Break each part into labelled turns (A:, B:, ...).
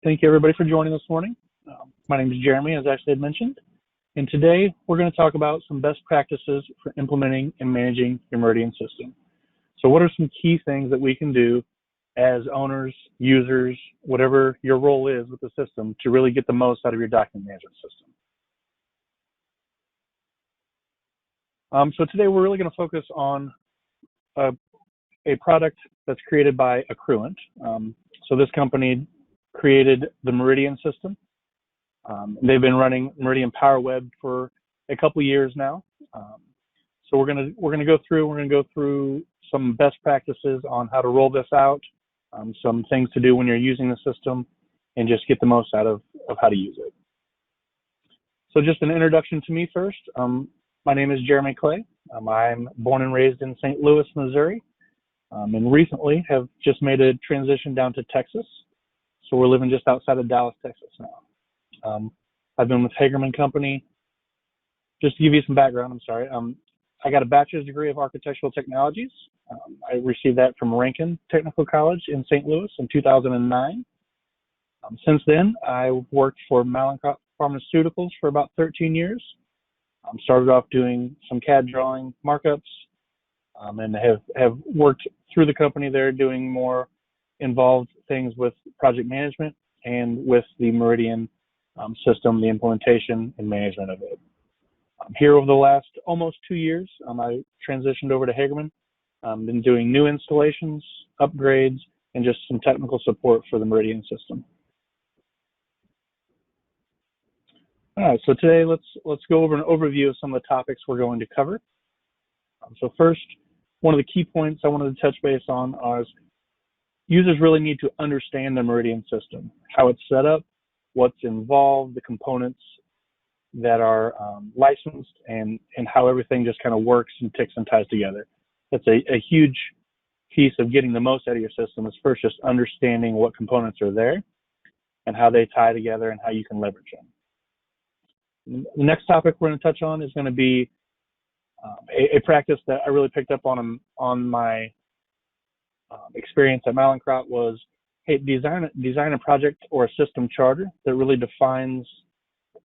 A: Thank you everybody for joining this morning. My name is Jeremy, as Ashley had mentioned, and today we're going to talk about some best practices for implementing and managing your Meridian system. So what are some key things that we can do as owners, users, whatever your role is with the system to really get the most out of your document management system? So today we're really going to focus on a product that's created by Accruent. So this company created the Meridian system. They've been running Meridian Power Web for a couple years now. So we're gonna go through some best practices on how to roll this out, some things to do when you're using the system, and just get the most out of how to use it. So just an introduction to me first. My name is Jeremy Clay. I'm born and raised in St. Louis, Missouri, and recently have just made a transition down to Texas. So we're living just outside of Dallas, Texas now. I've been with Hagerman Company. Just to give you some background, I'm sorry. I got a bachelor's degree of architectural technologies. I received that from Rankin Technical College in St. Louis in 2009. Since then, I worked for Mallinckrodt Pharmaceuticals for about 13 years. Started off doing some CAD drawing markups, and have worked through the company there doing more involved things with project management and with the Meridian system, the implementation and management of it. Here over the last almost 2 years, I transitioned over to Hagerman. Been doing new installations, upgrades, and just some technical support for the Meridian system. All right, so today let's go over an overview of some of the topics we're going to cover. So first, one of the key points I wanted to touch base on is users really need to understand the Meridian system, how it's set up, what's involved, the components that are licensed, and how everything just kind of works and ticks and ties together. That's a huge piece of getting the most out of your system is first just understanding what components are there and how they tie together and how you can leverage them. The next topic we're going to touch on is going to be a practice that I really picked up on my experience at Mallinckrodt was, hey, design a project or a system charter that really defines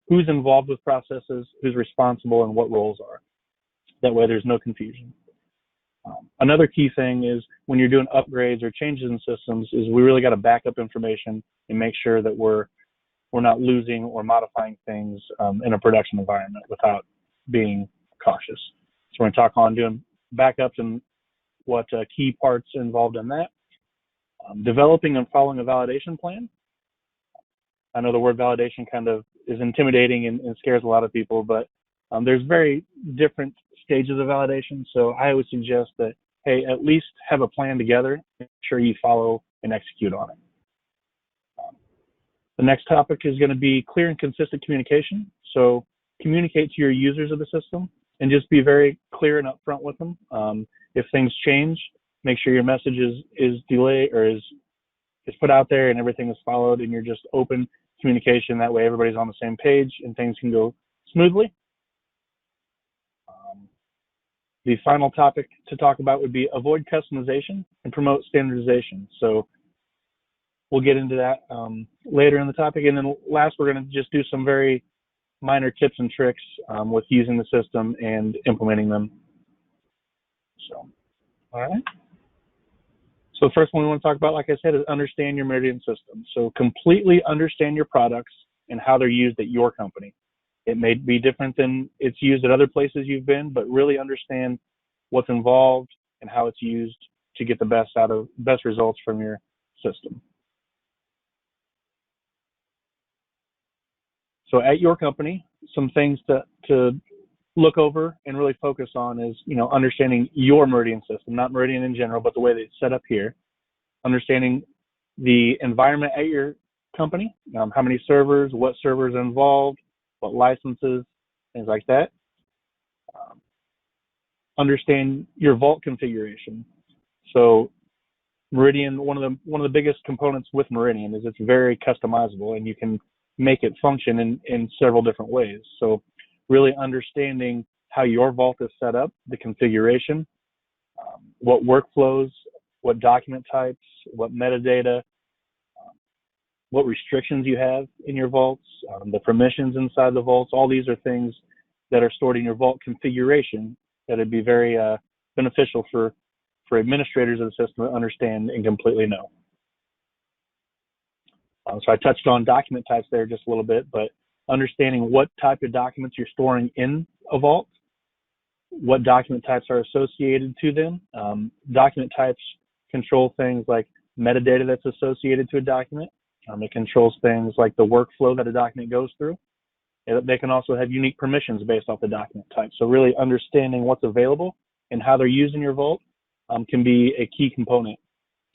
A: who's involved with processes, who's responsible, and what roles are. That way there's no confusion. Another key thing is when you're doing upgrades or changes in systems is we really got to back up information and make sure that we're not losing or modifying things in a production environment without being cautious. So we're going to talk on doing backups and what key parts involved in that. Developing and following a validation plan. I know the word validation kind of is intimidating and scares a lot of people, but there's very different stages of validation. So I always suggest that, hey, at least have a plan together, make sure you follow and execute on it. The next topic is going to be clear and consistent communication. So communicate to your users of the system and just be very clear and upfront with them. If things change, make sure your message is delayed or is put out there and everything is followed and you're just open communication. That way everybody's on the same page and things can go smoothly. The final topic to talk about would be avoid customization and promote standardization. So we'll get into that later in the topic. And then last, we're going to just do some very minor tips and tricks with using the system and implementing them. So, all right. So the first one we want to talk about, like I said, is understand your Meridian system. So completely understand your products and how they're used at your company. It may be different than it's used at other places you've been, but really understand what's involved and how it's used to get the best results from your system. So at your company, some things to look over and really focus on is, understanding your Meridian system, not Meridian in general, but the way that it's set up here. Understanding the environment at your company, how many servers, what servers are involved, what licenses, things like that. Understand your vault configuration. So Meridian, one of the biggest components with Meridian is it's very customizable and you can make it function in several different ways. So really understanding how your vault is set up, the configuration, what workflows, what document types, what metadata, what restrictions you have in your vaults, the permissions inside the vaults. All these are things that are stored in your vault configuration that would be very beneficial for administrators of the system to understand and completely know. So I touched on document types there just a little bit, but understanding what type of documents you're storing in a vault, what document types are associated to them. Document types control things like metadata that's associated to a document. It controls things like the workflow that a document goes through. They can also have unique permissions based off the document type. So really understanding what's available and how they're used in your vault can be a key component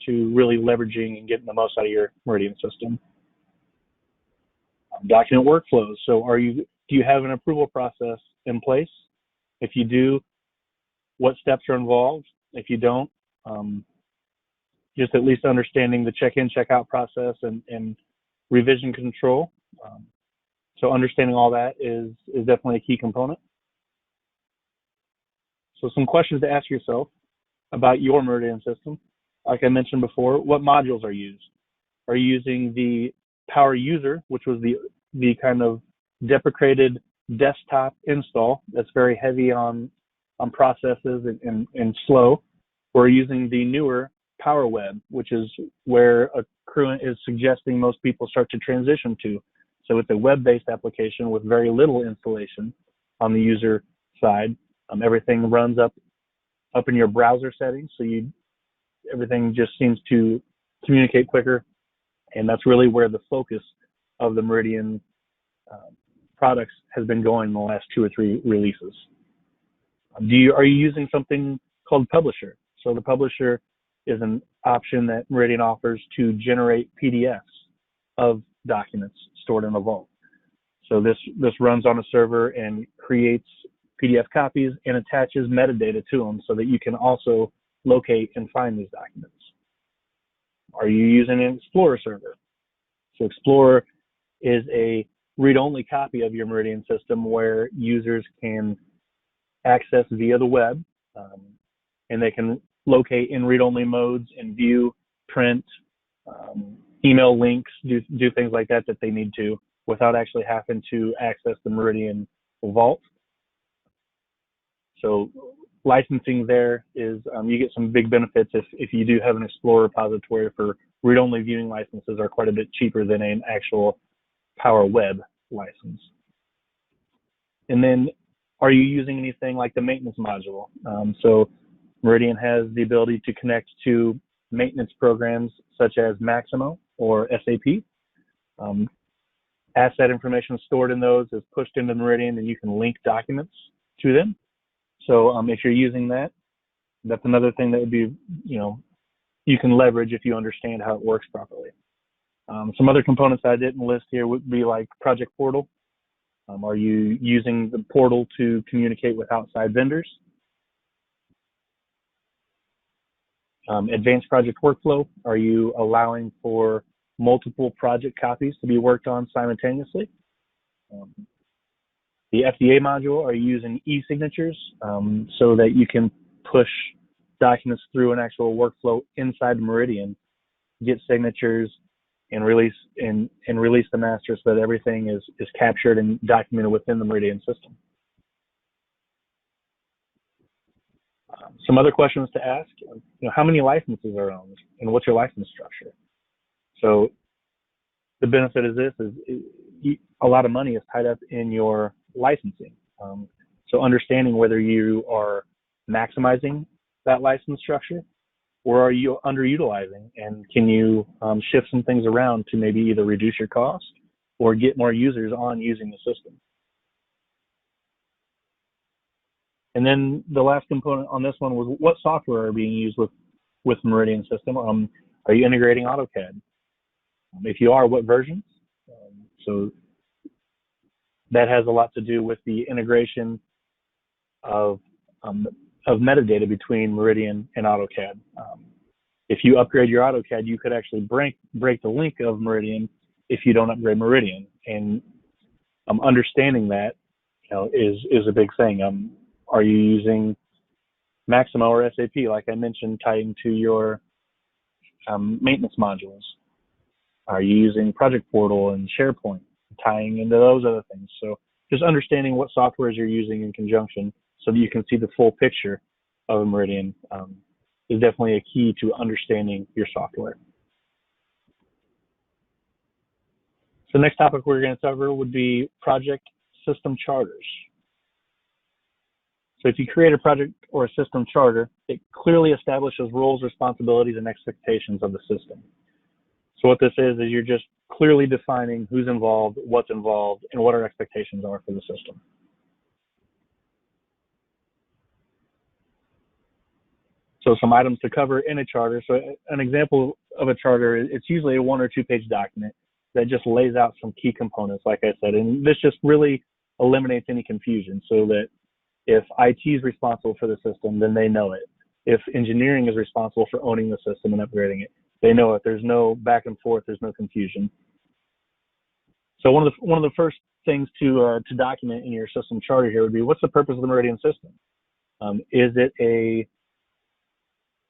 A: to really leveraging and getting the most out of your Meridian system. Document workflows. So do you have an approval process in place? If you do, what steps are involved? If you don't, just at least understanding the check-in, check-out process and revision control. So understanding all that is definitely a key component. So some questions to ask yourself about your Meridian system. Like I mentioned before, what modules are used? Are you using the Power User, which was the kind of deprecated desktop install that's very heavy on processes and slow? We're using the newer Power Web, which is where Accruent is suggesting most people start to transition to. So it's a web-based application with very little installation on the user side. Everything runs up in your browser settings, so everything just seems to communicate quicker, and that's really where the focus of the Meridian products has been going in the last 2 or 3 releases. Are you using something called Publisher? So the Publisher is an option that Meridian offers to generate PDFs of documents stored in a vault. So this runs on a server and creates PDF copies and attaches metadata to them so that you can also locate and find these documents. Are you using an Explorer server? So Explorer is a read-only copy of your Meridian system where users can access via the web, and they can locate in read-only modes and view, print, email links, do things like that they need to without actually having to access the Meridian vault. So licensing there is, you get some big benefits if you do have an Explorer repository for read-only viewing licenses are quite a bit cheaper than an actual Power Web license. And then are you using anything like the maintenance module? So Meridian has the ability to connect to maintenance programs such as Maximo or SAP. Asset information stored in those is pushed into Meridian and you can link documents to them. So if you're using that, that's another thing that would be, you can leverage if you understand how it works properly. Some other components I didn't list here would be like Project Portal. Are you using the portal to communicate with outside vendors? Advanced Project Workflow. Are you allowing for multiple project copies to be worked on simultaneously? The FDA module, are you using e-signatures so that you can push documents through an actual workflow inside Meridian, get signatures, and release the master so that everything is captured and documented within the Meridian system. Some other questions to ask, how many licenses are owned and what's your license structure? So the benefit of this is a lot of money is tied up in your licensing. So understanding whether you are maximizing that license structure or are you underutilizing, and can you shift some things around to maybe either reduce your cost or get more users on using the system. And then the last component on this one was what software are being used with Meridian system. Are you integrating AutoCAD? If you are, what versions? So that has a lot to do with the integration of metadata between Meridian and AutoCAD. If you upgrade your AutoCAD, you could actually break the link of Meridian if you don't upgrade Meridian. And understanding that is a big thing. Are you using Maximo or SAP, like I mentioned, tied into your maintenance modules? Are you using Project Portal and SharePoint, tying into those other things? So just understanding what softwares you're using in conjunction so that you can see the full picture of a Meridian is definitely a key to understanding your software. So the next topic we're going to cover would be project system charters. So if you create a project or a system charter, it clearly establishes roles, responsibilities, and expectations of the system. So what this is you're just clearly defining who's involved, what's involved, and what our expectations are for the system. So some items to cover in a charter. So an example of a charter, it's usually a 1 or 2 page document that just lays out some key components, like I said, and this just really eliminates any confusion so that if IT is responsible for the system, then they know it. If engineering is responsible for owning the system and upgrading it, they know it. There's no back and forth. There's no confusion. So one of the first things to document in your system charter here would be, what's the purpose of the Meridian system? Is it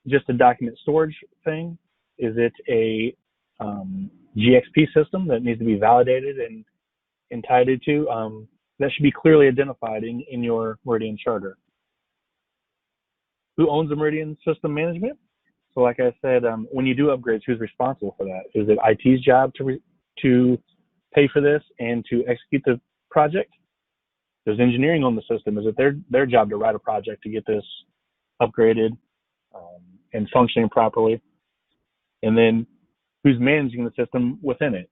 A: just a document storage thing? Is it a GXP system that needs to be validated and tied into? That should be clearly identified in your Meridian charter. Who owns the Meridian system management? So like I said, when you do upgrades, who's responsible for that? Is it IT's job to pay for this and to execute the project? Does engineering own the system? Is it their job to write a project to get this upgraded and functioning properly? And then who's managing the system within it?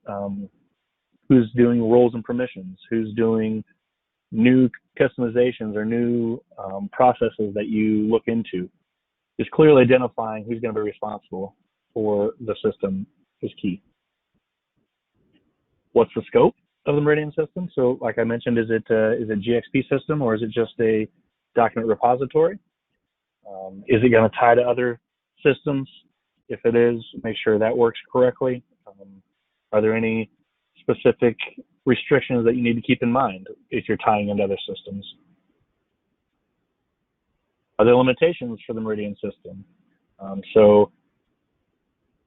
A: Who's doing roles and permissions? Who's doing new customizations or new processes that you look into? Just clearly identifying who's going to be responsible for the system is key. What's the scope of the Meridian system? So like I mentioned, is it GXP system, or is it just a document repository? Is it going to tie to other systems? If it is, make sure that works correctly. Are there any specific restrictions that you need to keep in mind if you're tying into other systems? Are there limitations for the Meridian system? So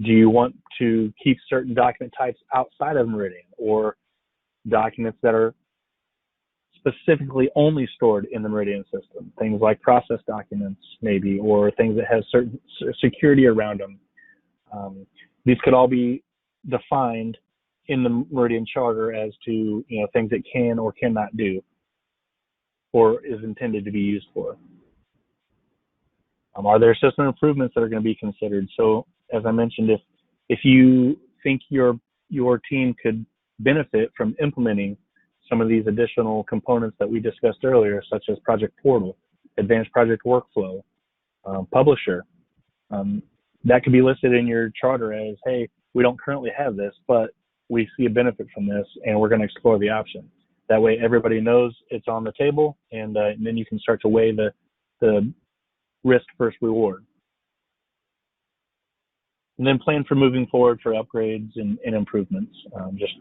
A: do you want to keep certain document types outside of Meridian, or documents that are specifically only stored in the Meridian system? Things like process documents maybe, or things that have certain security around them. These could all be defined in the Meridian charter as to things it can or cannot do, or is intended to be used for. Are there system improvements that are going to be considered? So as I mentioned, if you think your team could benefit from implementing some of these additional components that we discussed earlier, such as Project Portal, Advanced Project Workflow, Publisher, that could be listed in your charter as, hey, we don't currently have this, but we see a benefit from this, and we're going to explore the option. That way everybody knows it's on the table, and then you can start to weigh the risk versus reward. And then plan for moving forward for upgrades and improvements. Just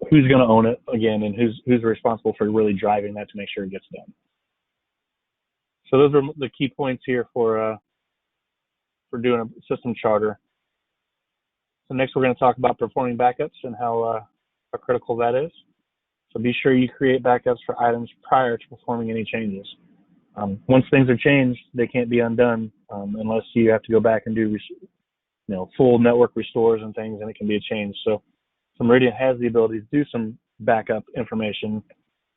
A: who's going to own it, again, and who's responsible for really driving that to make sure it gets done. So those are the key points here for doing a system charter. So next we're going to talk about performing backups and how critical that is. So be sure you create backups for items prior to performing any changes. Once things are changed, they can't be undone unless you have to go back and do full network restores and things, and it can be a change. So Meridian has the ability to do some backup information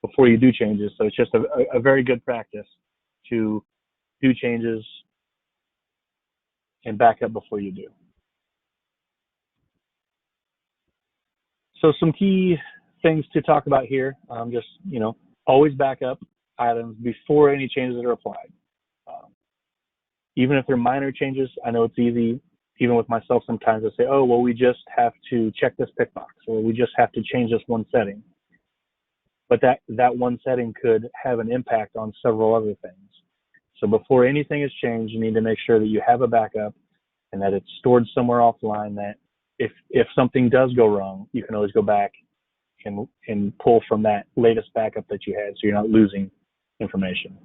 A: before you do changes. So it's just a very good practice to do changes and back up before you do. So some key things to talk about here, always back up items before any changes are applied. Even if they're minor changes, I know it's easy, even with myself sometimes, to say, oh, well, we just have to check this pick box, or we just have to change this one setting. But that one setting could have an impact on several other things. So before anything is changed, you need to make sure that you have a backup and that it's stored somewhere offline, that if something does go wrong, you can always go back and pull from that latest backup that you had, so you're not losing information.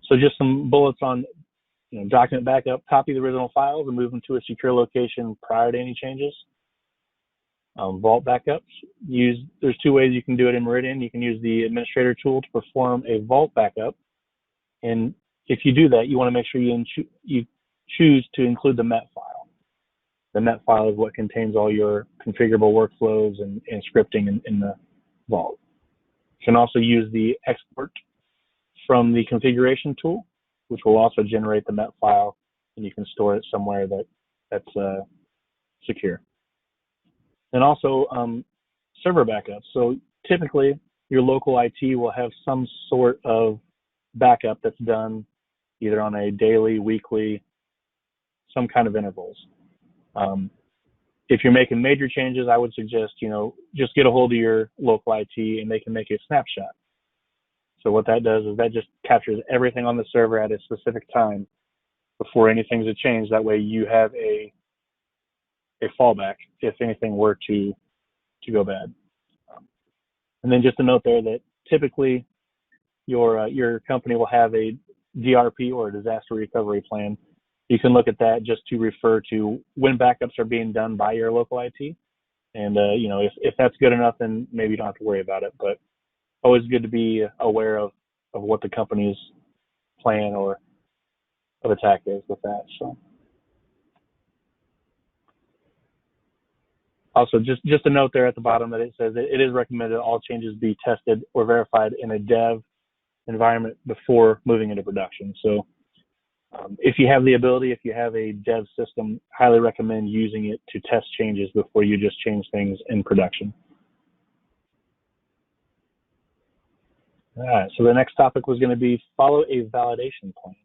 A: So just some bullets on document backup: copy the original files and move them to a secure location prior to any changes. Vault backups. There's two ways you can do it in Meridian. You can use the administrator tool to perform a vault backup, and if you do that, you want to make sure you choose to include the MET file. The MET file is what contains all your configurable workflows and scripting in the vault. You can also use the export from the configuration tool, which will also generate the MET file, and you can store it somewhere that's secure. And also server backups. So typically, your local IT will have some sort of backup that's done either on a daily, weekly, some kind of intervals. If you're making major changes, I would suggest, just get a hold of your local IT and they can make a snapshot. So what that does is that just captures everything on the server at a specific time before anything's a change. That way you have a fallback if anything were to go bad. And then just a note there that typically your company will have a DRP or a disaster recovery plan. You can look at that just to refer to when backups are being done by your local IT. And if that's good enough, then maybe you don't have to worry about it. But always good to be aware of what the company's plan or of attack is with that. So also just a note there at the bottom that it says that it is recommended all changes be tested or verified in a dev environment before moving into production. So if you have the ability, if you have a dev system, highly recommend using it to test changes before you just change things in production. All right, so the next topic was going to be follow a validation plan.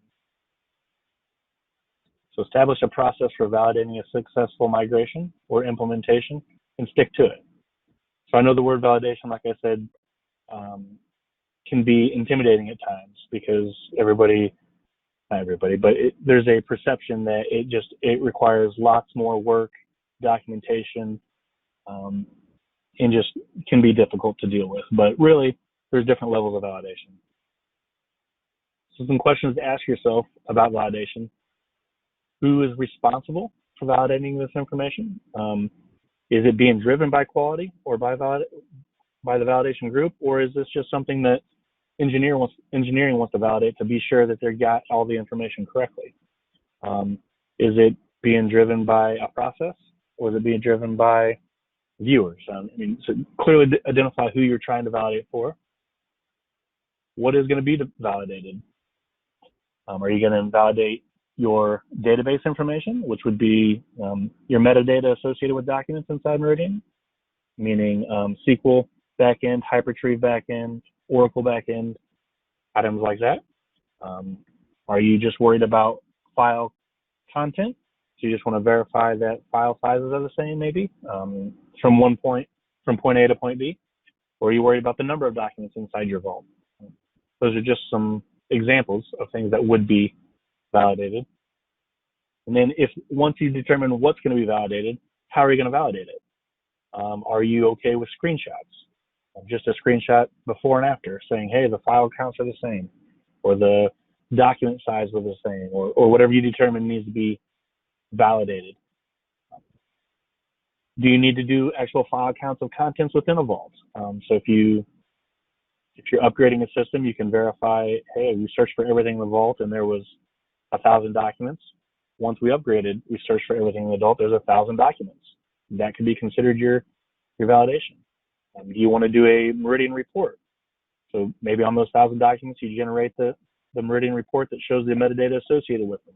A: So establish a process for validating a successful migration or implementation and stick to it. So I know the word validation, like I said, can be intimidating at times because not everybody, but there's a perception that it requires lots more work, documentation, and just can be difficult to deal with. But really, there's different levels of validation. So some questions to ask yourself about validation. Who is responsible for validating this information? Is it being driven by quality or by the validation group, or is this just something that engineering wants to validate to be sure that they got all the information correctly? Is it being driven by a process, or is it being driven by viewers? So clearly identify who you're trying to validate for. What is going to be validated? Are you going to validate your database information, which would be your metadata associated with documents inside Meridian, meaning SQL backend, Hypertree backend, Oracle backend, items like that? Are you just worried about file content? So you just want to verify that file sizes are the same, maybe from point A to point B? Or are you worried about the number of documents inside your vault? Those are just some examples of things that would be validated. And then once you determine what's going to be validated, how are you going to validate it? Are you okay with screenshots? Just a screenshot before and after saying, hey, the file counts are the same, or the document size was the same, or whatever you determine needs to be validated. Do you need to do actual file counts of contents within a vault? So if you're upgrading a system, you can verify, hey, we searched for everything in the vault and there was 1,000 documents. Once we upgraded, we searched for everything in the vault, there's 1,000 documents. That could be considered your validation. Do you want to do a Meridian report? So maybe on those 1,000 documents, you generate the Meridian report that shows the metadata associated with them.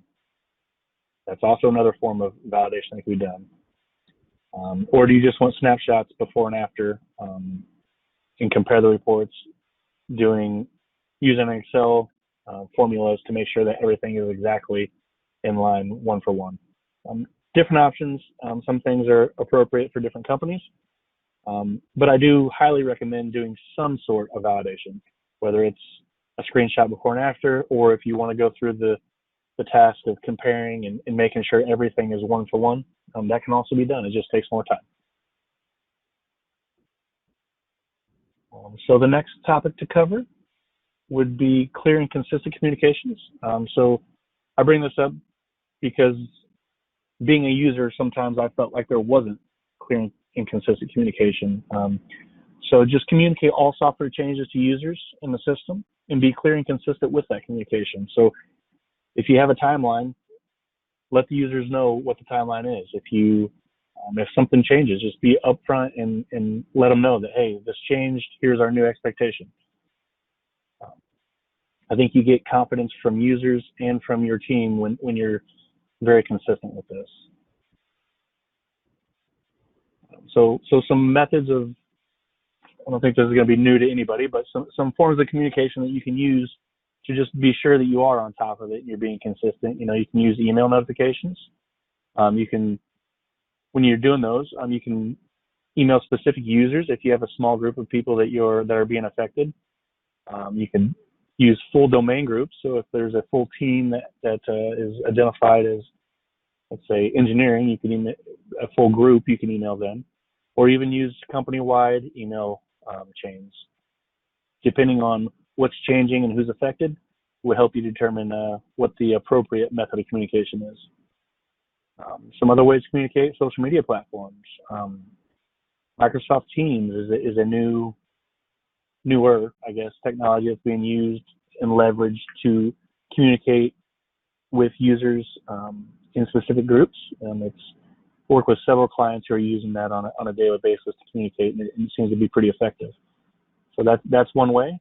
A: That's also another form of validation that can be done. Or do you just want snapshots before and after and compare the reports using Excel formulas to make sure that everything is exactly in line one for one? Different options. Some things are appropriate for different companies. But I do highly recommend doing some sort of validation, whether it's a screenshot before and after, or if you want to go through the task of comparing and making sure everything is one for one, that can also be done. It just takes more time. So the next topic to cover would be clear and consistent communications. So I bring this up because being a user, sometimes I felt like there wasn't clear and and consistent communication. So just communicate all software changes to users in the system and be clear and consistent with that communication. So if you have a timeline, let the users know what the timeline is. If something changes, just be upfront and let them know that, hey, this changed, here's our new expectation. I think you get confidence from users and from your team when you're very consistent with this. So some methods of, I don't think this is going to be new to anybody, but some forms of communication that you can use to just be sure that you are on top of it and you're being consistent. You can use email notifications. When you're doing those, you can email specific users if you have a small group of people that are being affected. You can use full domain groups. So if there's a full team that is identified as, let's say, engineering, you can email a full group. You can email them, or even use company-wide email chains. Depending on what's changing and who's affected, will help you determine what the appropriate method of communication is. Some other ways to communicate: social media platforms. Microsoft Teams is a newer, I guess, technology that's being used and leveraged to communicate with users in specific groups. It's worked with several clients who are using that on a daily basis to communicate, and it seems to be pretty effective. So that's one way.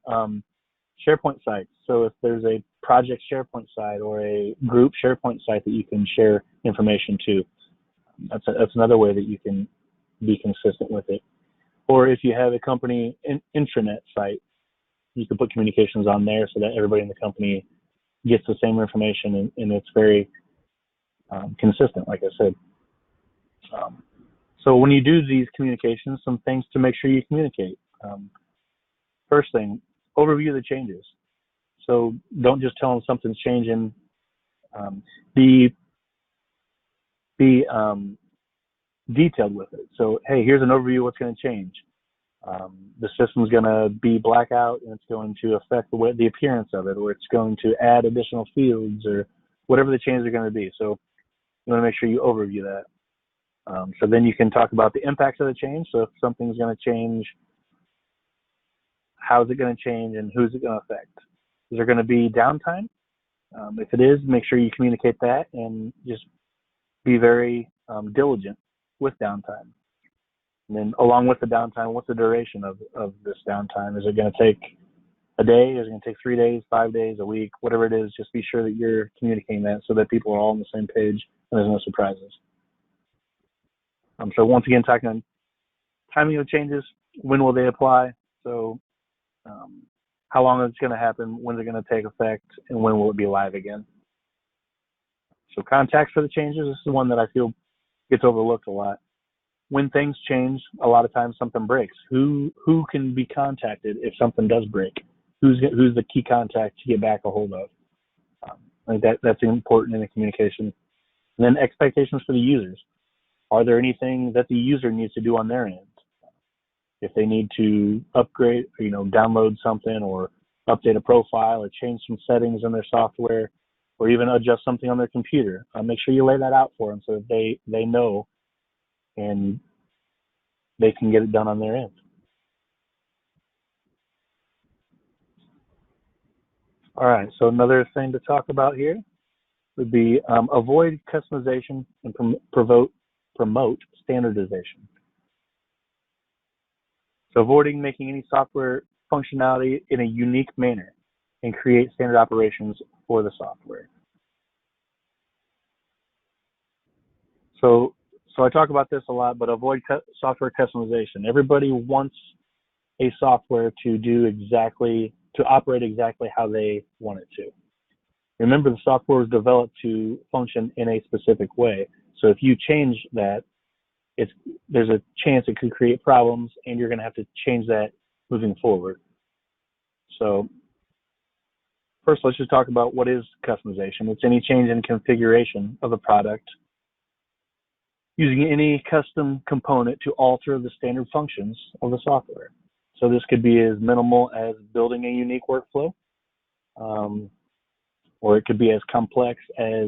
A: SharePoint sites. So if there's a project SharePoint site or a group SharePoint site that you can share information to, that's another way that you can be consistent with it. Or if you have a company intranet site, you can put communications on there so that everybody in the company gets the same information, and it's very consistent, like I said. So when you do these communications, some things to make sure you communicate. First thing, overview the changes. So don't just tell them something's changing. Be detailed with it. So, hey, here's an overview of what's going to change. The system's going to be blackout, and it's going to affect the appearance of it, or it's going to add additional fields, or whatever the changes are going to be. So you want to make sure you overview that. So then you can talk about the impacts of the change. So if something's going to change, how is it going to change, and who's it going to affect? Is there going to be downtime? If it is, make sure you communicate that and just be very diligent with downtime. And then along with the downtime, what's the duration of this downtime? Is it going to take a day? Is it going to take 3 days, 5 days, a week, whatever it is? Just be sure that you're communicating that so that people are all on the same page and there's no surprises. So once again, talking on timing of changes, when will they apply? So how long is it going to happen? When is it going to take effect? And when will it be live again? So contacts for the changes, this is one that I feel gets overlooked a lot. When things change, a lot of times something breaks. Who can be contacted if something does break? Who's the key contact to get back a hold of? I think that's important in the communication. And then expectations for the users. Are there anything that the user needs to do on their end? If they need to upgrade, download something, or update a profile, or change some settings in their software, or even adjust something on their computer, make sure you lay that out for them so that they know and they can get it done on their end. All right, so another thing to talk about here would be avoid customization and promote standardization. So avoiding making any software functionality in a unique manner and create standard operations for the software. So I talk about this a lot, but avoid software customization. Everybody wants a software to operate exactly how they want it to. Remember, the software was developed to function in a specific way. So if you change that, there's a chance it could create problems, and you're going to have to change that moving forward. So first, let's just talk about what is customization. It's any change in configuration of a product using any custom component to alter the standard functions of the software. So this could be as minimal as building a unique workflow, or it could be as complex as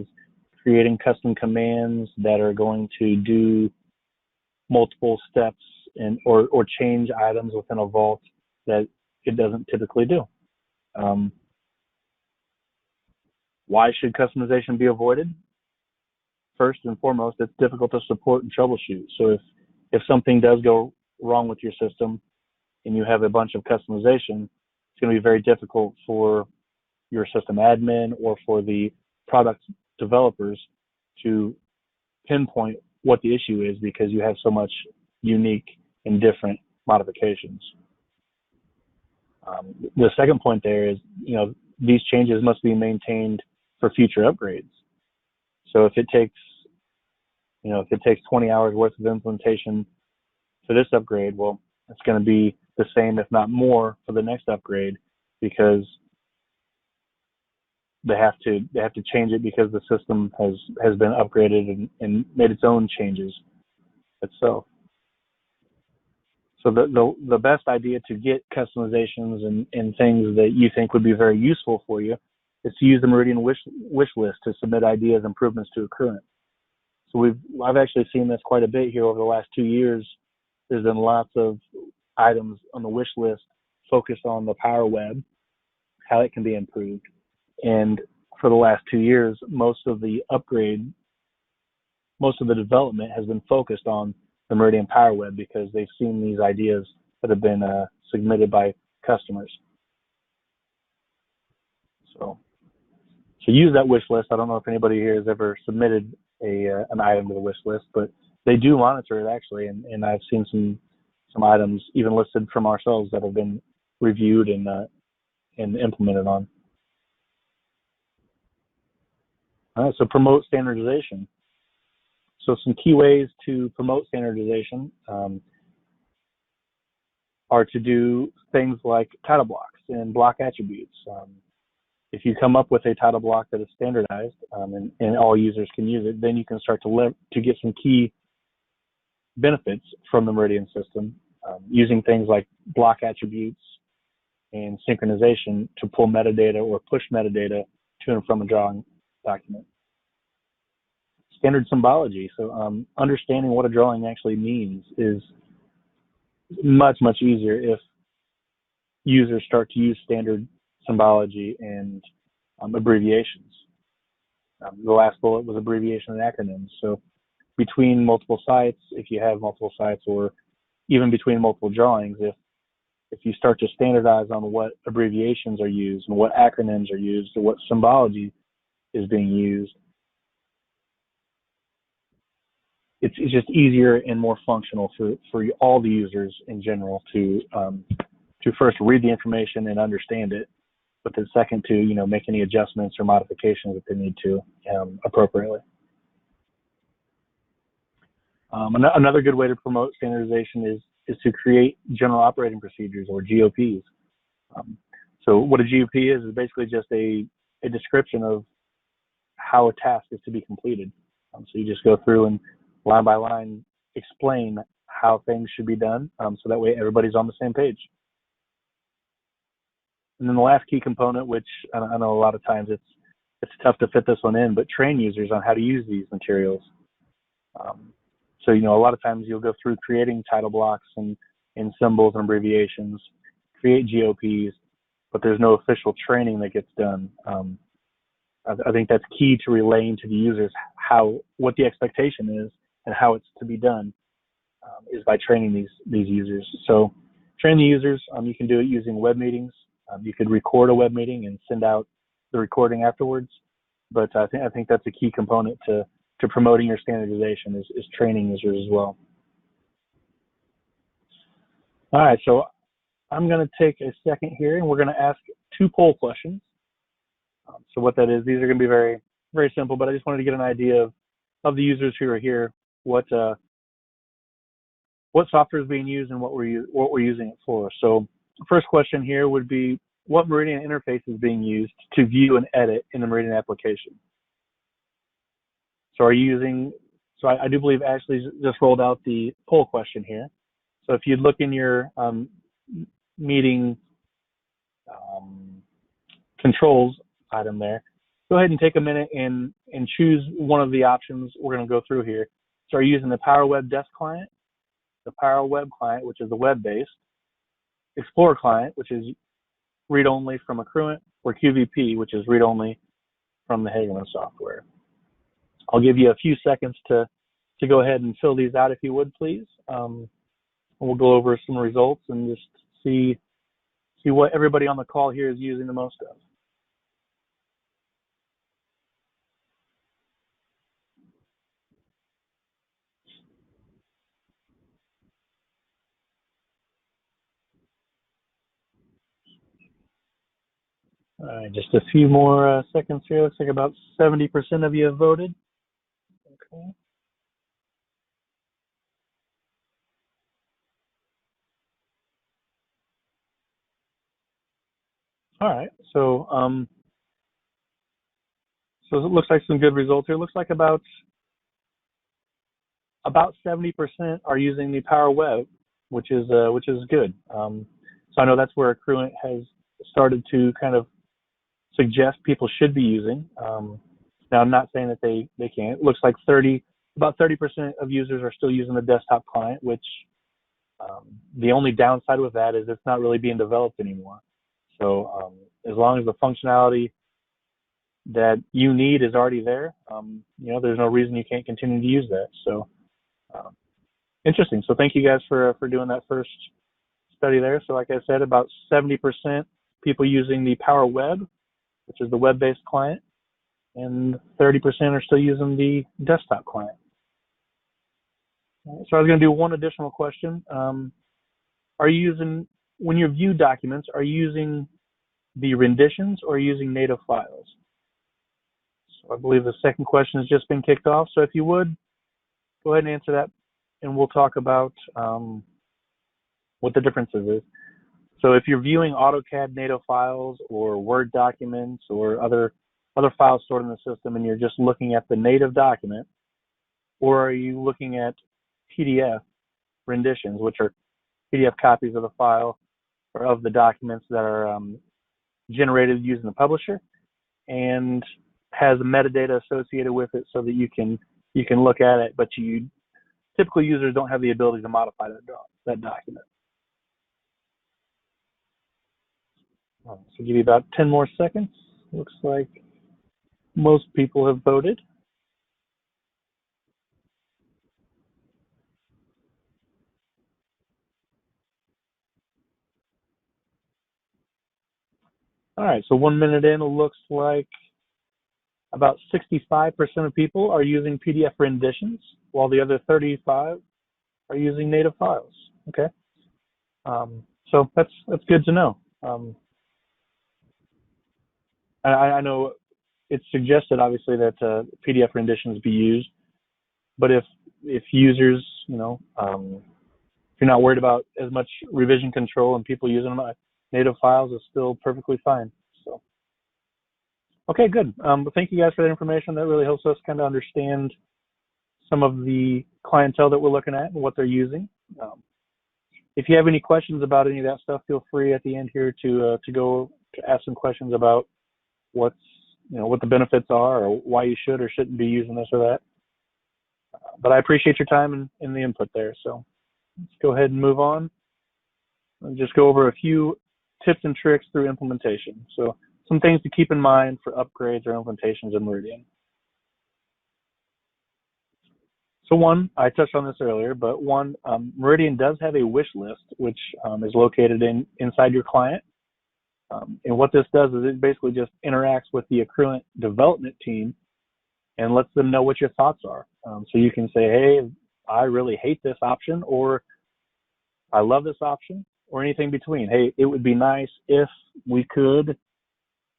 A: creating custom commands that are going to do multiple steps or change items within a vault that it doesn't typically do. Why should customization be avoided? First and foremost, it's difficult to support and troubleshoot. So if something does go wrong with your system and you have a bunch of customization, it's going to be very difficult for your system admin or for the product developers to pinpoint what the issue is because you have so much unique and different modifications. The second point there is, these changes must be maintained for future upgrades. So if it takes 20 hours worth of implementation for this upgrade, well, it's going to be the same, if not more, for the next upgrade because they have to change it because the system has been upgraded and made its own changes itself. So the best idea to get customizations and things that you think would be very useful for you is to use the Meridian wish list to submit ideas, improvements to a current. So I've actually seen this quite a bit here over the last 2 years. There's been lots of items on the wish list focused on the Power Web, how it can be improved. And for the last 2 years, most of the development has been focused on the Meridian Power Web because they've seen these ideas that have been submitted by customers. So use that wish list. I don't know if anybody here has ever submitted an item to the wish list, but they do monitor it actually, and I've seen some items even listed from ourselves that have been reviewed and implemented on. All right, so promote standardization. So some key ways to promote standardization are to do things like title blocks and block attributes. If you come up with a title block that is standardized and all users can use it, then you can start to get some key benefits from the Meridian system using things like block attributes and synchronization to pull metadata or push metadata to and from a drawing document. Standard symbology. So understanding what a drawing actually means is much, much easier if users start to use standard symbology and abbreviations. The last bullet was abbreviation and acronyms. So between multiple sites, if you have multiple sites, or even between multiple drawings, if you start to standardize on what abbreviations are used and what acronyms are used or what symbology is being used, it's just easier and more functional for all the users in general to first read the information and understand it, but then second to make any adjustments or modifications that they need to appropriately. Another good way to promote standardization is to create general operating procedures or GOPs. So what a GOP is basically just a description of how a task is to be completed. So you just go through and line by line explain how things should be done, so that way everybody's on the same page. And then the last key component, which I know a lot of times it's tough to fit this one in, but train users on how to use these materials. So a lot of times you'll go through creating title blocks and symbols and abbreviations, create GOPs, but there's no official training that gets done. I think that's key to relaying to the users what the expectation is and how it's to be done, is by training these users. So train the users. You can do it using web meetings. You could record a web meeting and send out the recording afterwards. But I think that's a key component to promoting your standardization is training users as well. All right, so I'm going to take a second here and we're going to ask 2 poll questions. So what that is, these are going to be very, very simple, but I just wanted to get an idea of the users who are here, what software is being used and what we're using it for. So the first question here would be, what Meridian interface is being used to view and edit in the Meridian application? So I do believe Ashley just rolled out the poll question here. So if you look in your meeting controls item there, go ahead and take a minute and choose one of the options we're going to go through here. So are you using the Power Web Desk Client, the Power Web client, which is the web-based, Explorer client, which is read-only from Accruent, or QVP, which is read-only from the Hagerman software. I'll give you a few seconds to go ahead and fill these out if you would, please. We'll go over some results and just see what everybody on the call here is using the most of. All right, just a few more seconds here. Looks like about 70% of you have voted. Okay. All right, so it looks like some good results here. It looks like about 70% are using the Power Web, which is good. So I know that's where Accruent has started to kind of suggest people should be using. Now I'm not saying that they can't. It looks like about 30% of users are still using the desktop client, which the only downside with that is it's not really being developed anymore. So as long as the functionality that you need is already there, there's no reason you can't continue to use that. So interesting. So thank you guys for doing that first study there. So like I said, about 70% people using the Power Web, which is the web-based client, and 30% are still using the desktop client. So I was going to do one additional question. Are you using, when you view documents, are you using the renditions or are you using native files? So I believe the second question has just been kicked off. So if you would, go ahead and answer that, and we'll talk about what the differences is. So if you're viewing AutoCAD native files or Word documents or other files stored in the system, and you're just looking at the native document, or are you looking at PDF renditions, which are PDF copies of the file or of the documents that are generated using the publisher and has metadata associated with it so that you can look at it, but typically users don't have the ability to modify that document. So give you about 10 more seconds. Looks like most people have voted. All right, so 1 minute in, it looks like about 65% of people are using PDF renditions, while the other 35 are using native files. Okay, so that's good to know. I know it's suggested, obviously, that PDF renditions be used, but if users, if you're not worried about as much revision control and people using native files, is still perfectly fine. So, okay, good. But thank you guys for that information. That really helps us kind of understand some of the clientele that we're looking at and what they're using. If you have any questions about any of that stuff, feel free at the end here to ask some questions about what the benefits are or why you should or shouldn't be using this or that. But I appreciate your time and the input there. So let's go ahead and move on and just go over a few tips and tricks through implementation. So some things to keep in mind for upgrades or implementations in Meridian. So one, I touched on this earlier, but Meridian does have a wish list, which is located inside your client. And what this does is it basically just interacts with the Accruent development team and lets them know what your thoughts are. So you can say, hey, I really hate this option, or I love this option, or anything between. Hey, it would be nice if we could,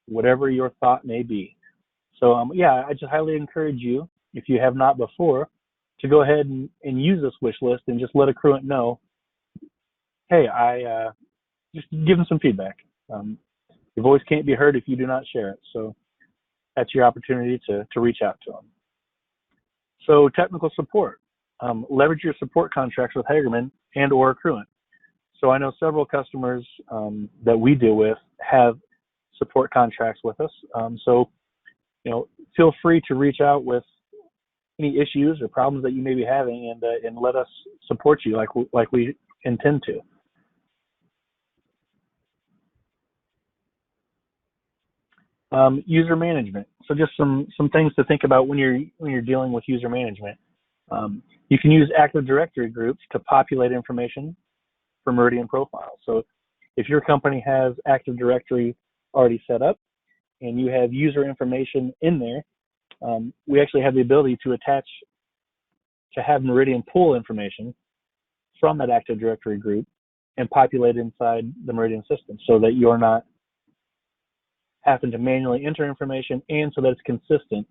A: whatever your thought may be. So I just highly encourage you, if you have not before, to go ahead and use this wish list and just let Accruent know, hey, just give them some feedback. Your voice can't be heard if you do not share it. So that's your opportunity to reach out to them. So technical support. Leverage your support contracts with Hagerman and or Accruent. So I know several customers that we deal with have support contracts with us. So feel free to reach out with any issues or problems that you may be having, and let us support you like we intend to. User management. So just some things to think about when you're dealing with user management. You can use Active Directory groups to populate information for Meridian profiles. So if your company has Active Directory already set up and you have user information in there, we actually have the ability to have Meridian pull information from that Active Directory group and populate inside the Meridian system, so that you're not having to manually enter information, and so that it's consistent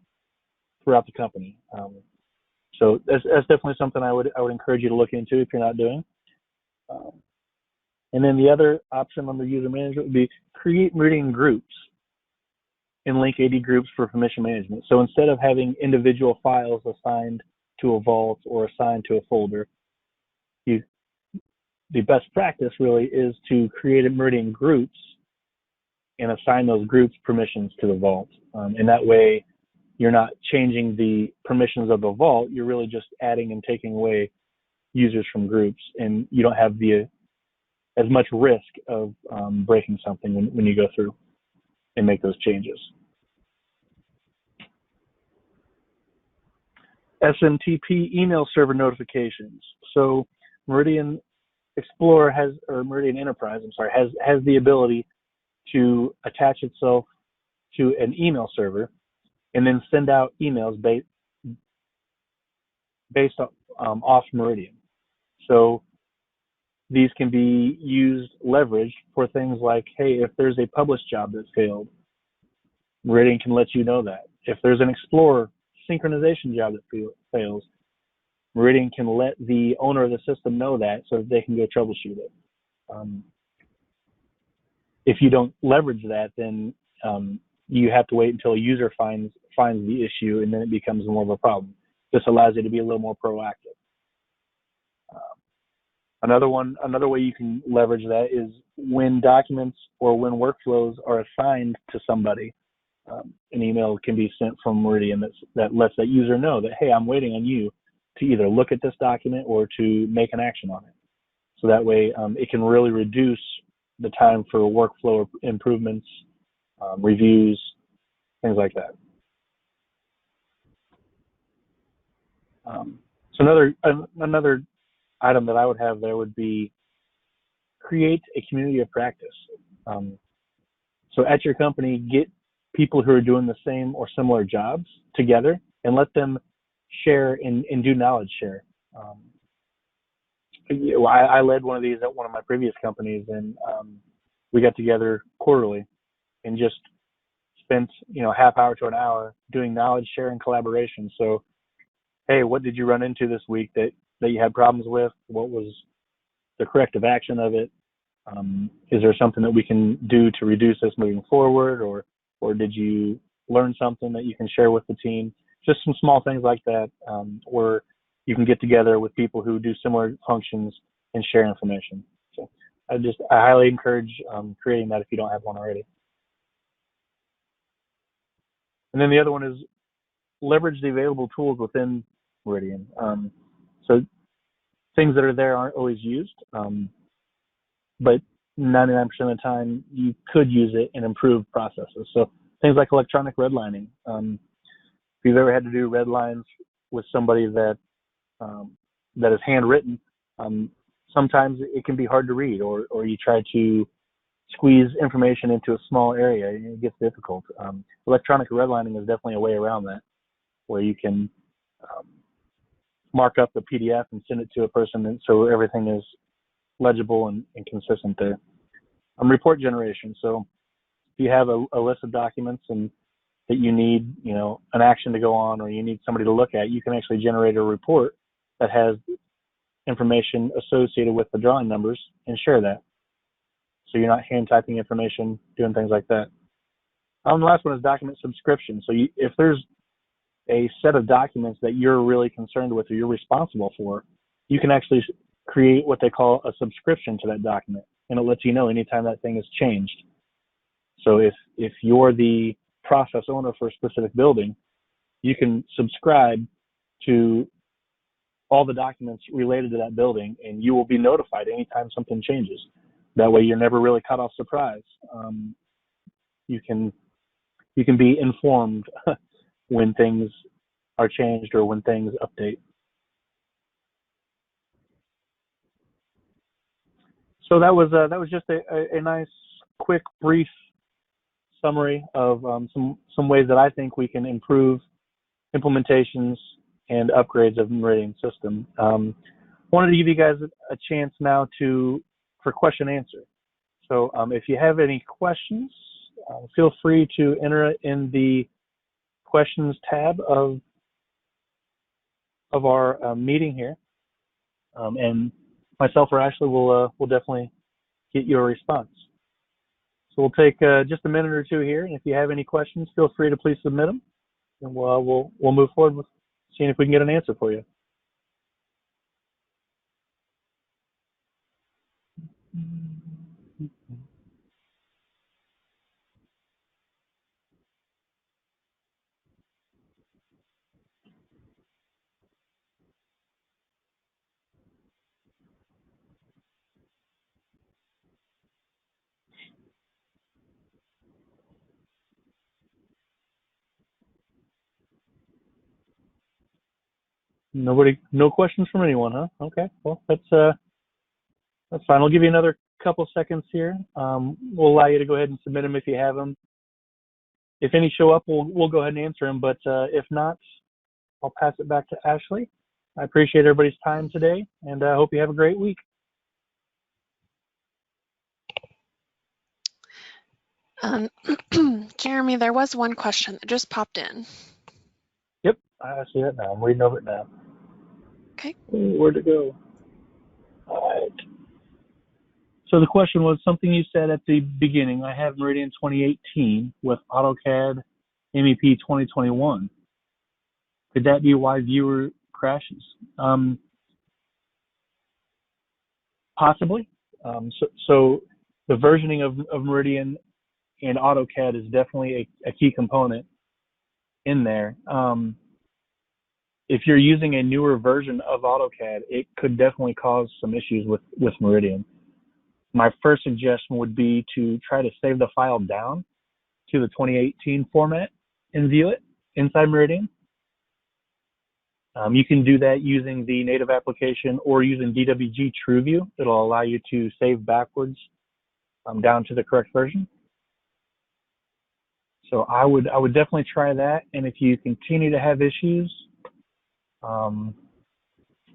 A: throughout the company. So that's definitely something I would encourage you to look into if you're not doing. And then the other option under user management would be create Meridian groups and link AD groups for permission management. So instead of having individual files assigned to a vault or assigned to a folder, the best practice really is to create Meridian groups and assign those groups permissions to the vault. And that way you're not changing the permissions of the vault, you're really just adding and taking away users from groups, and you don't have as much risk of breaking something when you go through and make those changes. SMTP email server notifications. So Meridian Explorer or Meridian Enterprise, has the ability to attach itself to an email server and then send out emails based off Meridian. So these can be leveraged for things like, hey, if there's a published job that failed, Meridian can let you know that. If there's an Explorer synchronization job that fails, Meridian can let the owner of the system know that, so that they can go troubleshoot it. If you don't leverage that, then you have to wait until a user finds the issue, and then it becomes more of a problem. This allows you to be a little more proactive. Another way you can leverage that is when documents or when workflows are assigned to somebody, an email can be sent from Meridian that lets that user know that, hey, I'm waiting on you to either look at this document or to make an action on it. So that way it can really reduce the time for workflow improvements, reviews, things like that. So another item that I would have there would be create a community of practice. So at your company, get people who are doing the same or similar jobs together and let them share and do knowledge share. I led one of these at one of my previous companies, and we got together quarterly and just spent half hour to an hour doing knowledge share and collaboration. So, hey, what did you run into this week that you had problems with? What was the corrective action of it? Is there something that we can do to reduce this moving forward, or did you learn something that you can share with the team? Just some small things like that, where you can get together with people who do similar functions and share information. So I highly encourage creating that if you don't have one already. And then the other one is leverage the available tools within Meridian. So things that are there aren't always used, but 99% of the time you could use it and improve processes. So things like electronic redlining. If you've ever had to do red lines with somebody that is handwritten, sometimes it can be hard to read, or you try to squeeze information into a small area, it gets difficult. Electronic redlining is definitely a way around that, where you can mark up the PDF and send it to a person so everything is legible and consistent there. Report generation. So if you have a list of documents and that you need, an action to go on, or you need somebody to look at, you can actually generate a report that has information associated with the drawing numbers and share that. So you're not hand typing information, doing things like that. The last one is document subscription. So if there's a set of documents that you're really concerned with or you're responsible for, you can actually create what they call a subscription to that document, and it lets you know anytime that thing is changed. So if you're the process owner for a specific building, you can subscribe to all the documents related to that building, and you will be notified anytime something changes. That way you're never really caught off surprise. You can be informed when things are changed or when things update. So that was just a nice, quick, brief summary of some ways that I think we can improve implementations and upgrades of the Meridian system. Wanted to give you guys a chance now for question and answer. So if you have any questions, feel free to enter it in the questions tab of our meeting here, and myself or Ashley will definitely get your response. So we'll take just a minute or two here, and if you have any questions, feel free to please submit them, and we'll move forward with seeing if we can get an answer for you. No questions from anyone, huh? Okay, well that's fine. I'll give you another couple seconds here. We'll allow you to go ahead and submit them if you have them. If any show up, we'll go ahead and answer them. But if not, I'll pass it back to Ashley. I appreciate everybody's time today, and I hope you have a great week.
B: Jeremy, there was one question that just popped in.
A: Yep, I see it now. I'm reading over it now.
B: Okay.
A: Where'd it go? All right. So the question was something you said at the beginning. I have Meridian 2018 with AutoCAD MEP 2021. Could that be why viewer crashes? Possibly. So the versioning of Meridian and AutoCAD is definitely a key component in there. If you're using a newer version of AutoCAD, it could definitely cause some issues with Meridian. My first suggestion would be to try to save the file down to the 2018 format and view it inside Meridian. You can do that using the native application or using DWG TrueView. It'll allow you to save backwards down to the correct version. So I would definitely try that. And if you continue to have issues,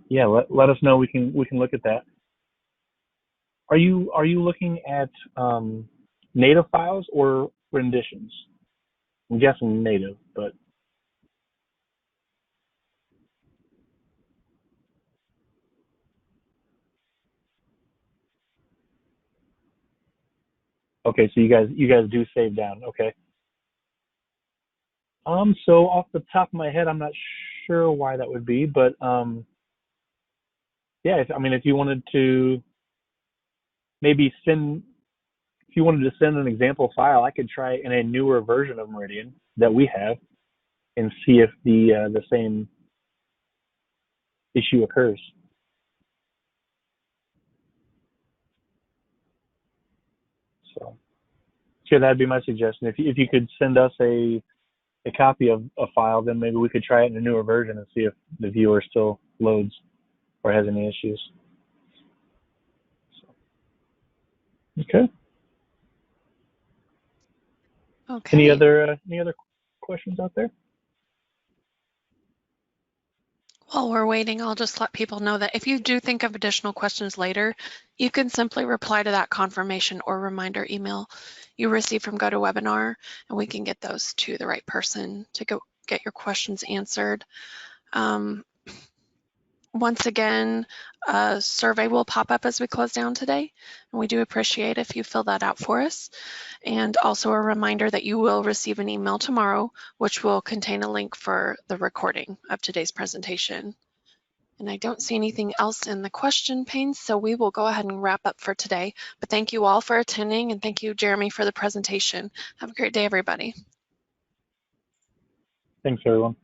A: yeah, let us know. We can look at that. Are you looking at native files or renditions? I'm guessing native, but okay. So you guys do save down, okay? So off the top of my head, I'm not sure why that would be, but yeah, if you wanted to maybe send an example file, I could try in a newer version of Meridian that we have and see if the same issue occurs. So that'd be my suggestion. If you could send us a copy of a file, then maybe we could try it in a newer version and see if the viewer still loads or has any issues. So, okay.
B: Okay.
A: Any other questions out there?
B: While we're waiting, I'll just let people know that if you do think of additional questions later, you can simply reply to that confirmation or reminder email you receive from GoToWebinar, and we can get those to the right person to go get your questions answered. Once again, a survey will pop up as we close down today, and we do appreciate if you fill that out for us. And also a reminder that you will receive an email tomorrow, which will contain a link for the recording of today's presentation. And I don't see anything else in the question pane, so we will go ahead and wrap up for today. But thank you all for attending, and thank you, Jeremy, for the presentation. Have a great day, everybody.
A: Thanks, everyone.